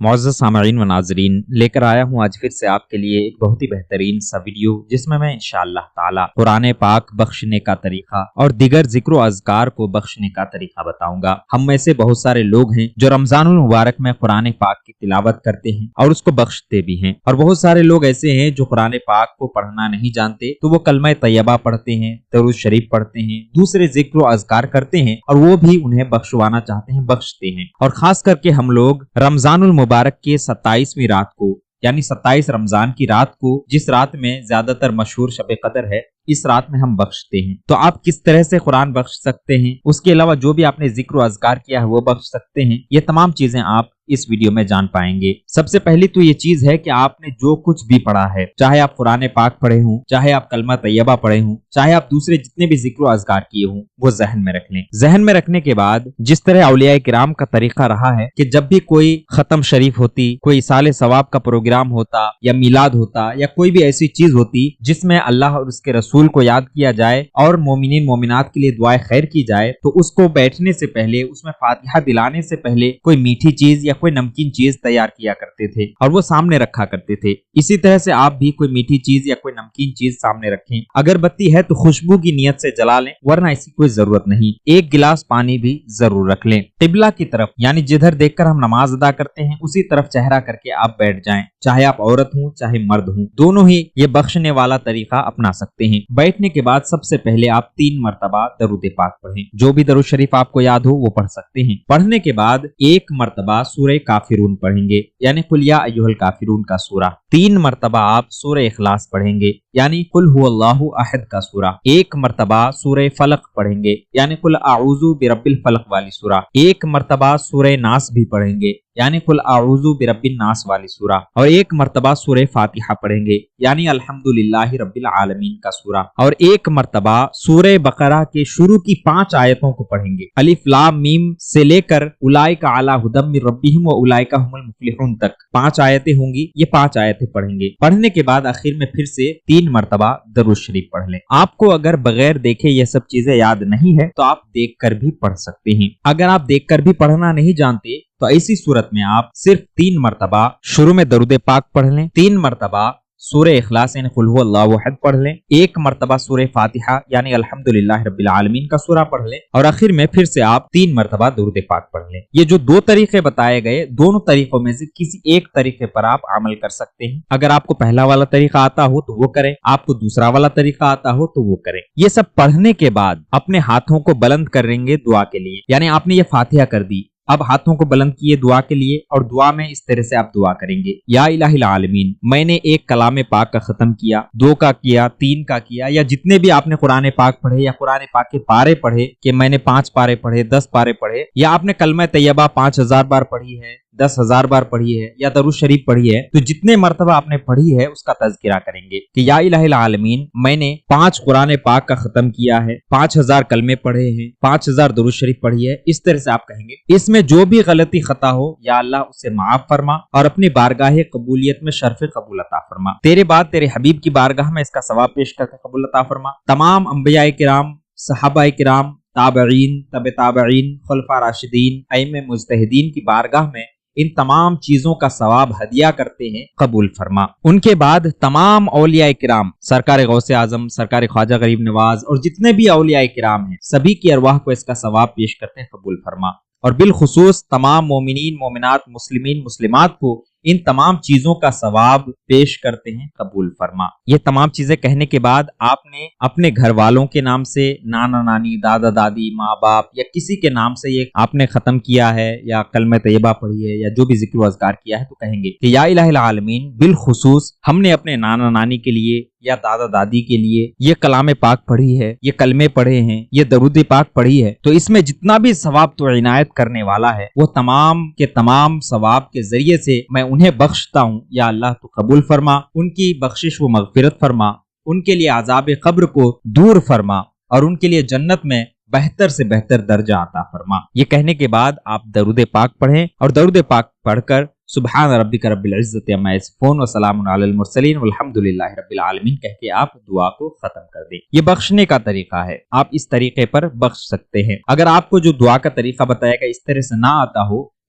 معزز سامعین و ناظرین، لے کر آیا ہوں آج پھر سے آپ کے لیے ایک بہت ہی بہترین سا ویڈیو، جس میں انشاءاللہ تعالی قرآن پاک بخشنے کا طریقہ اور دیگر ذکر و اذکار کو بخشنے کا طریقہ بتاؤں گا۔ ہم میں سے بہت سارے لوگ ہیں جو رمضان المبارک میں قرآن پاک کی تلاوت کرتے ہیں اور اس کو بخشتے بھی ہیں، اور بہت سارے لوگ ایسے ہیں جو قرآن پاک کو پڑھنا نہیں جانتے تو وہ کلمہ طیبہ پڑھتے ہیں، درود شریف پڑھتے ہیں، دوسرے ذکر و اذکار کرتے ہیں، اور وہ بھی انہیں بخشوانا چاہتے ہیں، بخشتے ہیں۔ اور خاص کر کے ہم لوگ رمضان المبارک کے 27ویں رات کو، یعنی 27 رمضان کی رات کو، جس رات میں زیادہ تر مشہور شب قدر ہے، اس رات میں ہم بخشتے ہیں۔ تو آپ کس طرح سے قرآن بخش سکتے ہیں، اس کے علاوہ جو بھی آپ نے ذکر و اذکار کیا ہے وہ بخش سکتے ہیں، یہ تمام چیزیں آپ اس ویڈیو میں جان پائیں گے۔ سب سے پہلی تو یہ چیز ہے کہ آپ نے جو کچھ بھی پڑھا ہے، چاہے آپ قرآن پاک پڑھے ہوں، چاہے آپ کلمہ طیبہ پڑھے ہوں، چاہے آپ دوسرے جتنے بھی ذکر و اذکار کیے ہوں، وہ ذہن میں رکھ لیں۔ ذہن میں رکھنے کے بعد جس طرح اولیاء کرام کا طریقہ رہا ہے کہ جب بھی کوئی ختم شریف ہوتی، کوئی ایصال ثواب کا پروگرام ہوتا، یا میلاد ہوتا، یا کوئی بھی ایسی چیز ہوتی جس میں اللہ اور اس کے رسول کو یاد کیا جائے اور مومنین مومنات کے لیے دعائے خیر کی جائے، تو اس کو بیٹھنے سے پہلے، اس میں فاتحہ دلانے سے پہلے کوئی میٹھی چیز یا کوئی نمکین چیز تیار کیا کرتے تھے اور وہ سامنے رکھا کرتے تھے۔ اسی طرح سے آپ بھی کوئی میٹھی چیز یا کوئی نمکین چیز سامنے رکھیں۔ اگر بتی ہے تو خوشبو کی نیت سے جلا لیں، ورنہ اس کی کوئی ضرورت نہیں۔ ایک گلاس پانی بھی ضرور رکھ لیں۔ قبلہ کی طرف، یعنی جدھر دیکھ کر ہم نماز ادا کرتے ہیں اسی طرف چہرہ کر کے آپ بیٹھ جائیں، چاہے آپ عورت ہوں چاہے مرد ہوں، دونوں ہی یہ بخشنے والا طریقہ اپنا سکتے ہیں۔ بیٹھنے کے بعد سب سے پہلے آپ 3 مرتبہ درود پاک پڑھیں، جو بھی درود شریف آپ کو یاد ہو وہ پڑھ سکتے ہیں۔ پڑھنے کے بعد 1 مرتبہ سورہ کافرون پڑھیں گے، یعنی قل یا ایھا الکافرون کا سورہ۔ 3 مرتبہ آپ سورہ اخلاص پڑھیں گے، یعنی قل ھو اللہ احد کا سورہ۔ 1 مرتبہ سورہ فلق پڑھیں گے، یعنی قل اعوذ برب الفلق والی سورہ۔ 1 مرتبہ سورہ ناس بھی پڑھیں گے، یعنی قل اعوذ برب الناس والی سورہ، اور 1 مرتبہ سورہ فاتحہ پڑھیں گے، یعنی الحمدللہ رب العالمین کا سورہ، اور 1 مرتبہ سورہ بقرہ کے شروع کی 5 آیتوں کو پڑھیں گے، الف لام میم سے لے کر اولئک علی ھدی من ربہم واولئک ھم المفلحون تک 5 آیتیں ہوں گی، یہ 5 آیتیں پڑھیں گے۔ پڑھنے کے بعد آخر میں پھر سے 3 مرتبہ درود شریف پڑھ لیں۔ آپ کو اگر بغیر دیکھے یہ سب چیزیں یاد نہیں ہے تو آپ دیکھ کر بھی پڑھ سکتے ہیں۔ اگر آپ دیکھ کر بھی پڑھنا نہیں جانتے تو ایسی صورت میں آپ صرف 3 مرتبہ شروع میں درود پاک پڑھ لیں، 3 مرتبہ سورہ اخلاص یعنی قل ھو اللہ احد پڑھ لیں، 1 مرتبہ سورہ فاتحہ یعنی الحمدللہ رب العالمین کا سورہ پڑھ لیں، اور آخر میں پھر سے آپ 3 مرتبہ درود پاک پڑھ لیں۔ یہ جو 2 طریقے بتائے گئے، دونوں طریقوں میں سے کسی ایک طریقے پر آپ عمل کر سکتے ہیں۔ اگر آپ کو پہلا والا طریقہ آتا ہو تو وہ کریں، آپ کو دوسرا والا طریقہ آتا ہو تو وہ کریں۔ یہ سب پڑھنے کے بعد اپنے ہاتھوں کو بلند کریں گے دعا کے لیے، یعنی آپ نے یہ فاتحہ کر دی، اب ہاتھوں کو بلند کیے دعا کے لیے، اور دعا میں اس طرح سے آپ دعا کریں گے، یا الہ العالمین، میں نے 1 کلام پاک کا ختم کیا، 2 کا کیا، 3 کا کیا، یا جتنے بھی آپ نے قرآن پاک پڑھے یا قرآن پاک کے پارے پڑھے کہ میں نے 5 پارے پڑھے، 10 پارے پڑھے، یا آپ نے کلمہ طیبہ 5000 بار پڑھی ہے، 10,000 بار پڑھی ہے، یا درود شریف پڑھی ہے، تو جتنے مرتبہ آپ نے پڑھی ہے اس کا تذکرہ کریں گے کہ یا الہ العالمین، میں نے 5 قرآن پاک کا ختم کیا ہے، 5000 کلمے پڑھے ہیں، 5000 درود شریف پڑھی ہے۔ اس طرح سے آپ کہیں گے۔ اس میں جو بھی غلطی خطا ہو یا اللہ اسے معاف فرما اور اپنی بارگاہ قبولیت میں شرف قبول عطا فرما، تیرے بعد تیرے حبیب کی بارگاہ میں اس کا ثواب پیش کر کے قبول عطا فرما۔ تمام انبیاء کرام، صحابہ کرام، تابعین، تبع تابعین، خلفاء راشدین، ائمہ مجتہدین کی بارگاہ میں ان تمام چیزوں کا ثواب ہدیہ کرتے ہیں، قبول فرما۔ ان کے بعد تمام اولیاء کرام، سرکار غوث اعظم، سرکار خواجہ غریب نواز، اور جتنے بھی اولیاء کرام ہیں، سبھی کی ارواح کو اس کا ثواب پیش کرتے ہیں، قبول فرما۔ اور بالخصوص تمام مومنین مومنات، مسلمین مسلمات کو ان تمام چیزوں کا ثواب پیش کرتے ہیں، قبول فرما۔ یہ تمام چیزیں کہنے کے بعد آپ نے اپنے گھر والوں کے نام سے، نانا نانی، دادا دادی، ماں باپ، یا کسی کے نام سے یہ آپ نے ختم کیا ہے یا کلمہ طیبہ پڑھی ہے یا جو بھی ذکر و اذکار کیا ہے، تو کہیں گے کہ یا الہ العالمین، بالخصوص ہم نے اپنے نانا نانی کے لیے یا دادا دادی کے لیے یہ کلام پاک پڑھی ہے، یہ کلمے پڑھے ہیں، یہ درود پاک پڑھی ہے، تو اس میں جتنا بھی ثواب تو عنایت کرنے والا ہے وہ تمام کے تمام ثواب کے ذریعے سے میں انہیں بخشتا ہوں، یا اللہ تو قبول فرما، ان کی بخشش و مغفرت فرما، ان کے لیے عذاب قبر کو دور فرما، اور ان کے لیے جنت میں بہتر سے بہتر درجہ عطا فرما۔ یہ کہنے کے بعد آپ درود پاک پڑھیں، اور درود پاک پڑھ کر سبحان ربک رب العزت عما یصفون وسلام علی المرسلین والحمد للہ رب العالمین کہہ کے آپ دعا کو ختم کر دیں۔ یہ بخشنے کا طریقہ ہے، آپ اس طریقے پر بخش سکتے ہیں۔ اگر آپ کو جو دعا کا طریقہ بتایا گیا اس طرح سے نہ آتا ہو